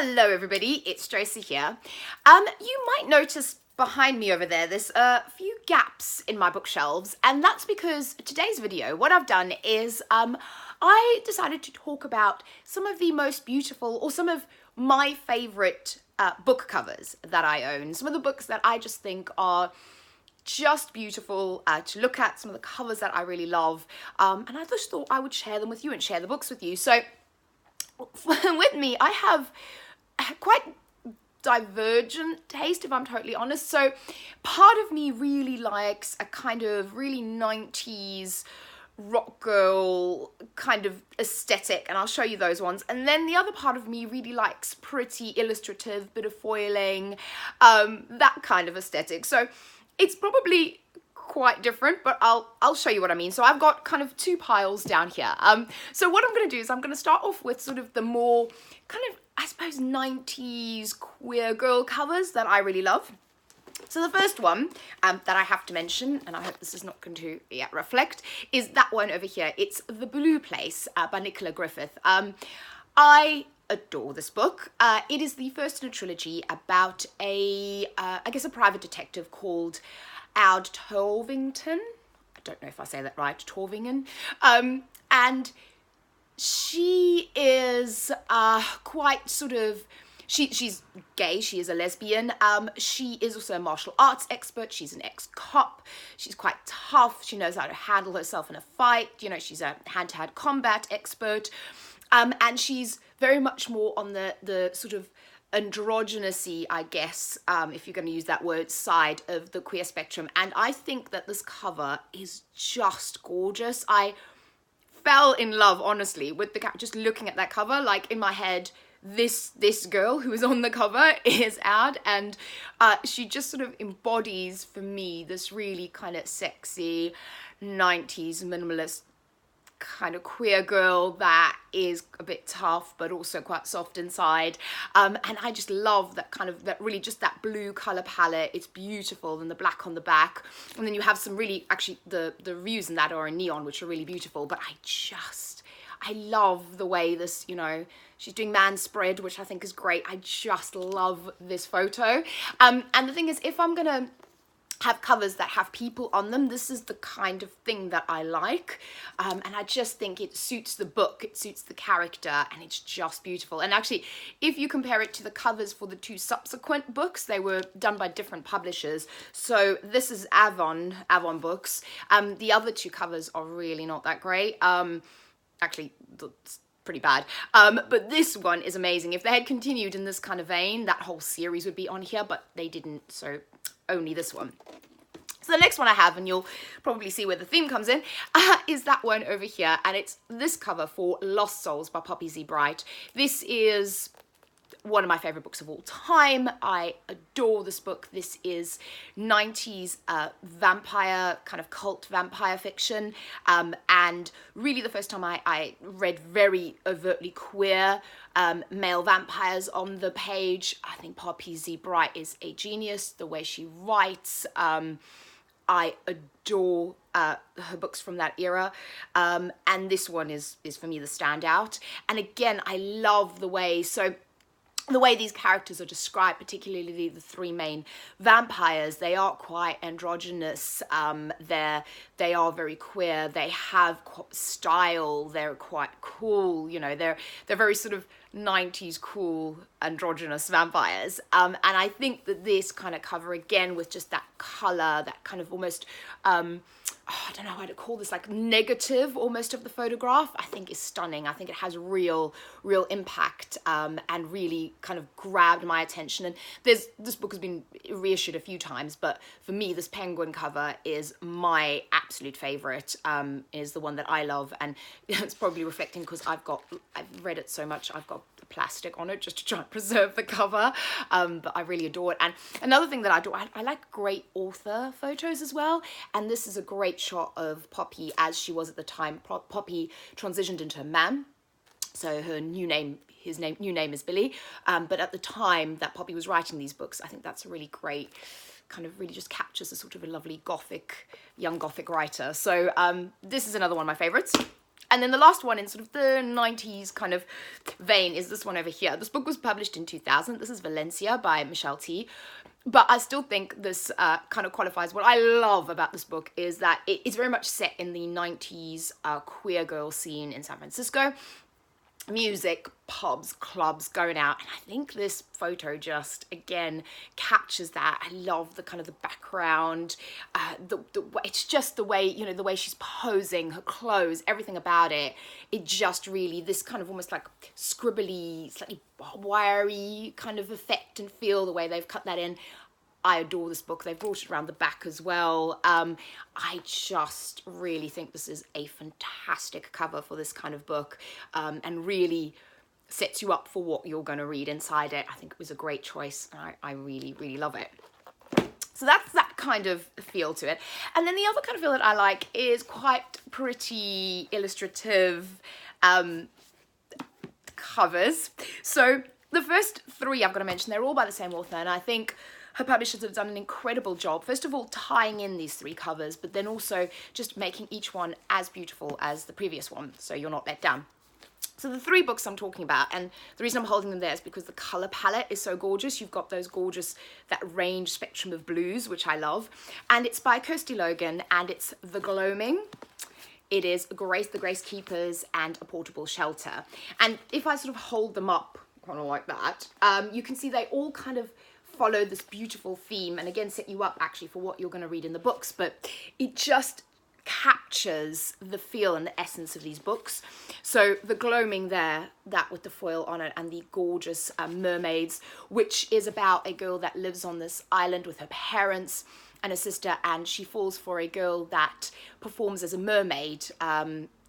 Hello everybody, it's Tracy here. You might notice behind me over there, there's a few gaps in my bookshelves, and that's because today's video, what I've done is I decided to talk about some of the most beautiful, or some of my favorite book covers that I own. Some of the books that I just think are just beautiful to look at, some of the covers that I really love, and I just thought I would share them with you and share the books with you. So with me, I have quite divergent taste, if I'm totally honest. So part of me really likes a kind of really 90s rock girl kind of aesthetic, and I'll show you those ones. And then the other part of me really likes pretty illustrative, bit of foiling, that kind of aesthetic. So it's probably quite different, but I'll show you what I mean. So I've got kind of two piles down here. So what I'm going to do is I'm going to start off with sort of the more kind of, I suppose, 90s queer girl covers that I really love. So the first one that I have to mention, and I hope this is not going to reflect, is that one over here. It's The Blue Place by Nicola Griffith. I adore this book. It is the first in a trilogy about I guess a private detective called Aud Torvington. I don't know if I say that right, Torvingen. And she is quite sort of, she's gay, she is a lesbian. She is also a martial arts expert. She's an ex-cop. She's quite tough. She knows how to handle herself in a fight. You know, she's a hand-to-hand combat expert. And she's very much more on the sort of androgynousy, I guess, if you're going to use that word, side of the queer spectrum. And I think that this cover is just gorgeous. I fell in love, honestly, with just looking at that cover. Like, in my head, this girl who is on the cover is Aud, and she just sort of embodies for me this really kind of sexy 90s minimalist kind of queer girl that is a bit tough but also quite soft inside, and I just love that kind of, that really just that blue color palette. It's beautiful, and the black on the back, and then you have some really, actually the reviews in that are in neon, which are really beautiful. But I love the way this, you know, she's doing man spread, which I think is great. I just love this photo, and the thing is, if I'm gonna have covers that have people on them, this is the kind of thing that I like, and I just think it suits the book, it suits the character, and it's just beautiful. And actually, if you compare it to the covers for the two subsequent books, they were done by different publishers. So this is Avon Books. The other two covers are really not that great. Actually, it's pretty bad, but this one is amazing. If they had continued in this kind of vein, that whole series would be on here, but they didn't, so only this one. So the next one I have, and you'll probably see where the theme comes in, is that one over here, and it's this cover for Lost Souls by Poppy Z. Brite. This is one of my favorite books of all time. I adore this book. This is 90s vampire, kind of cult vampire fiction, and really the first time I read very overtly queer male vampires on the page. I think Poppy Z. Brite is a genius. The way she writes, I adore her books from that era, and this one is for me the standout. And again, I love the way these characters are described, particularly the three main vampires. They are quite androgynous, they are very queer, they have style, they're quite cool, you know, they're very sort of 90s cool androgynous vampires, and I think that this kind of cover, again, with just that color, that kind of almost I don't know how to call this, like negative almost of the photograph, I think is stunning. I think it has real impact, and really kind of grabbed my attention. And this book has been reissued a few times, but for me, this penguin cover is my absolute favorite. Is the one that I love, and it's probably reflecting because I've read it so much, I've got plastic on it just to try and preserve the cover, but I really adore it. And another thing that I do, I like great author photos as well, and this is a great shot of Poppy as she was at the time. Poppy transitioned into a man, so his new name is Billy, but at the time that Poppy was writing these books, I think that's a really great, kind of really just captures a sort of a lovely young gothic writer. So this is another one of my favorites. And then the last one in sort of the 90s kind of vein is this one over here. This book was published in 2000. This is Valencia by Michelle T. But I still think this kind of qualifies. What I love about this book is that it is very much set in the 90s queer girl scene in San Francisco. Music, pubs, clubs, going out, and I think this photo just again captures that. I love the kind of the background, it's just the way, you know, the way she's posing, her clothes, everything about it. It just really, this kind of almost like scribbly, slightly wiry kind of effect and feel, the way they've cut that in. I adore this book. They've brought it around the back as well. I just really think this is a fantastic cover for this kind of book, and really sets you up for what you're going to read inside it. I think it was a great choice. I really, really love it. So that's that kind of feel to it. And then the other kind of feel that I like is quite pretty illustrative covers. So the first three I've got to mention, they're all by the same author, and I think her publishers have done an incredible job, first of all, tying in these three covers, but then also just making each one as beautiful as the previous one, so you're not let down. So the three books I'm talking about, and the reason I'm holding them there is because the color palette is so gorgeous. You've got those gorgeous, that range spectrum of blues, which I love. And it's by Kirsty Logan, and it's The Gloaming. It is Grace, The Grace Keepers, and A Portable Shelter. And if I sort of hold them up, kind of like that, you can see they all kind of follow this beautiful theme, and again set you up actually for what you're going to read in the books, but it just captures the feel and the essence of these books. So The Gloaming there, that with the foil on it, and the gorgeous mermaids, which is about a girl that lives on this island with her parents and a sister, and she falls for a girl that performs as a mermaid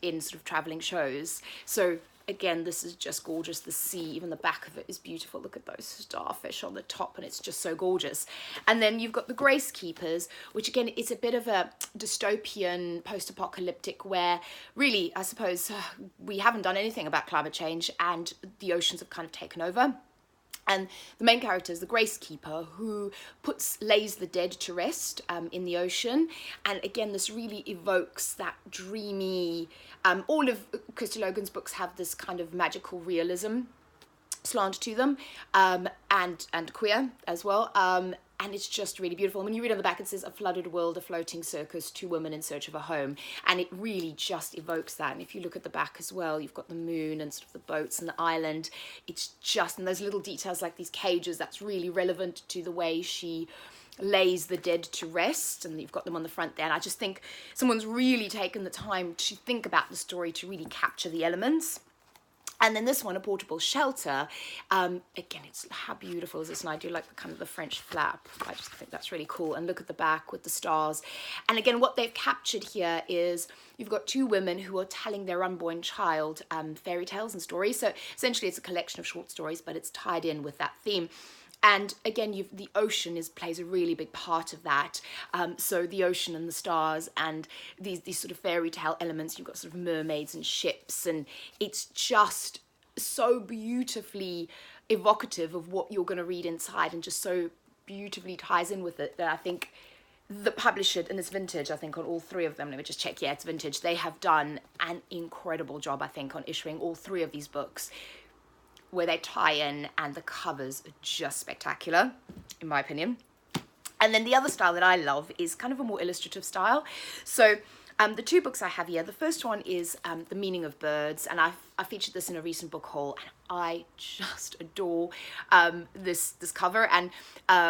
in sort of traveling shows. So again, this is just gorgeous. The sea, even the back of it is beautiful. Look at those starfish on the top, and it's just so gorgeous. And then you've got The Grace Keepers, which again is a bit of a dystopian, post-apocalyptic, where really, I suppose, we haven't done anything about climate change and the oceans have kind of taken over. And the main character is the Grace Keeper, who lays the dead to rest in the ocean. And again, this really evokes that dreamy, all of Kirsty Logan's books have this kind of magical realism slant to them, and queer as well. And it's just really beautiful. When you read on the back, it says, a flooded world, a floating circus, two women in search of a home. And it really just evokes that. And if you look at the back as well, you've got the moon and sort of the boats and the island. It's just, and those little details like these cages, that's really relevant to the way she lays the dead to rest. And you've got them on the front there. And I just think someone's really taken the time to think about the story, to really capture the elements. And then this one, A Portable Shelter, again, it's, how beautiful is this? And I do like the kind of the French flap. I just think that's really cool. And look at the back with the stars. And again, what they've captured here is you've got two women who are telling their unborn child fairy tales and stories. So essentially it's a collection of short stories, but it's tied in with that theme. And again, the ocean plays a really big part of that. So the ocean and the stars and these sort of fairy tale elements, you've got sort of mermaids and ships, and it's just so beautifully evocative of what you're going to read inside, and just so beautifully ties in with it that I think the publisher, and it's vintage, I think, on all three of them. Let me just check. Yeah, it's vintage. They have done an incredible job, I think, on issuing all three of these books, where they tie in, and the covers are just spectacular, in my opinion. And then the other style that I love is kind of a more illustrative style. So the two books I have here, the first one is The Meaning of Birds, and I featured this in a recent book haul, and I just adore this cover. And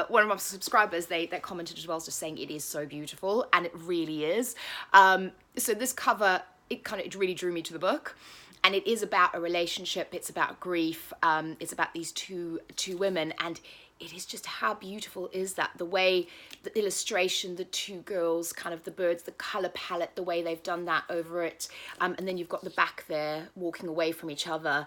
one of my subscribers, they commented as well, just saying it is so beautiful, and it really is. So this cover, it really drew me to the book. And it is about a relationship, it's about grief, it's about these two women, and it is just, how beautiful is that? The way, the illustration, the two girls, kind of the birds, the colour palette, the way they've done that over it. And then you've got the back there walking away from each other.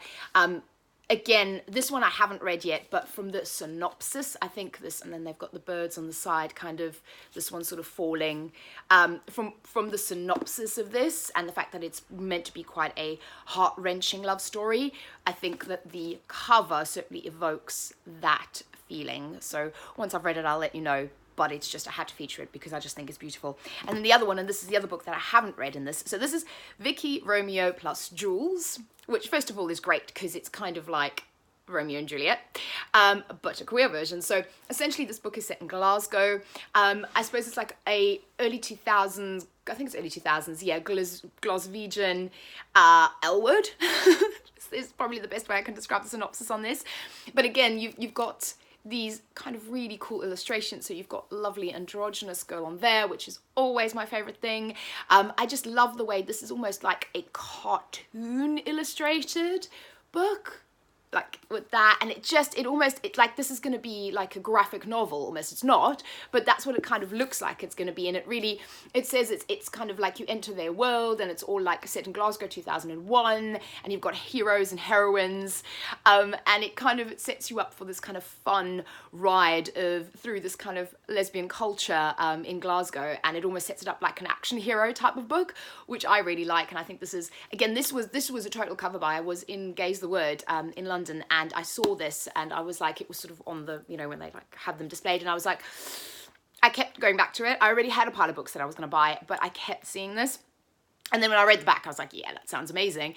Again, this one I haven't read yet, but from the synopsis, I think this, and then they've got the birds on the side, kind of, this one sort of falling. From the synopsis of this, and the fact that it's meant to be quite a heart-wrenching love story, I think that the cover certainly evokes that feeling. So once I've read it, I'll let you know but it's just, I had to feature it because I just think it's beautiful. And then the other one, and this is the other book that I haven't read in this, so this is Vicky, Romeo plus Jules, which first of all is great because it's kind of like Romeo and Juliet, but a queer version. So essentially this book is set in Glasgow. I suppose it's like a early 2000s, I think it's early 2000s, yeah, Glaswegian Elwood. Is probably the best way I can describe the synopsis on this. But again, you've got these kind of really cool illustrations. So you've got lovely androgynous girl on there, which is always my favorite thing. I just love the way this is almost like a cartoon illustrated book, like with that, and it's like this is going to be like a graphic novel almost. It's not, but that's what it kind of looks like it's going to be. And it says it's kind of like you enter their world, and it's all like set in Glasgow 2001, and you've got heroes and heroines, and it kind of sets you up for this kind of fun ride through this kind of lesbian culture in Glasgow, and it almost sets it up like an action hero type of book, which I really like. And I think this is, again, this was a total cover buy. I was in Gaze the Word in London, and I saw this, and I was like, it was sort of on the, you know, when they like had them displayed, and I was like, I kept going back to it. I already had a pile of books that I was going to buy, but I kept seeing this. And then when I read the back, I was like, yeah, that sounds amazing.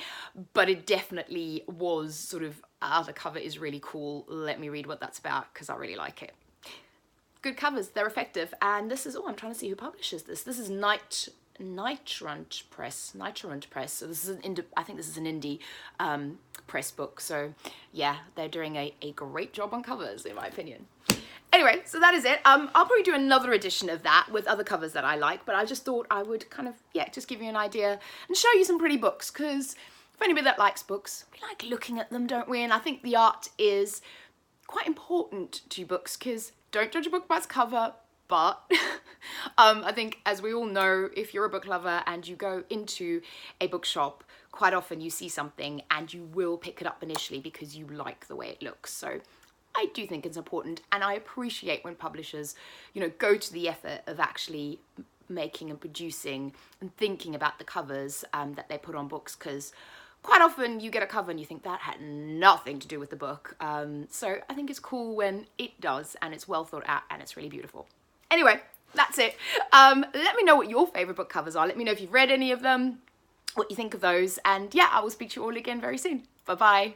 But it definitely was sort of, the cover is really cool. Let me read what that's about, because I really like it. Good covers, they're effective. And this is, I'm trying to see who publishes this. This is Nitrant Press. So this is I think this is an indie press book. So yeah, they're doing a great job on covers, in my opinion. Anyway, so that is it. I'll probably do another edition of that with other covers that I like, but I just thought I would kind of, yeah, just give you an idea and show you some pretty books, because for anybody that likes books, we like looking at them, don't we? And I think the art is quite important to books, because don't judge a book by its cover, but I think, as we all know, if you're a book lover and you go into a bookshop, quite often you see something and you will pick it up initially because you like the way it looks. So I do think it's important, and I appreciate when publishers, you know, go to the effort of actually making and producing and thinking about the covers that they put on books, because quite often you get a cover and you think that had nothing to do with the book. So I think it's cool when it does, and it's well thought out, and it's really beautiful. Anyway, that's it. Let me know what your favourite book covers are. Let me know if you've read any of them, what you think of those, and yeah, I will speak to you all again very soon. Bye-bye.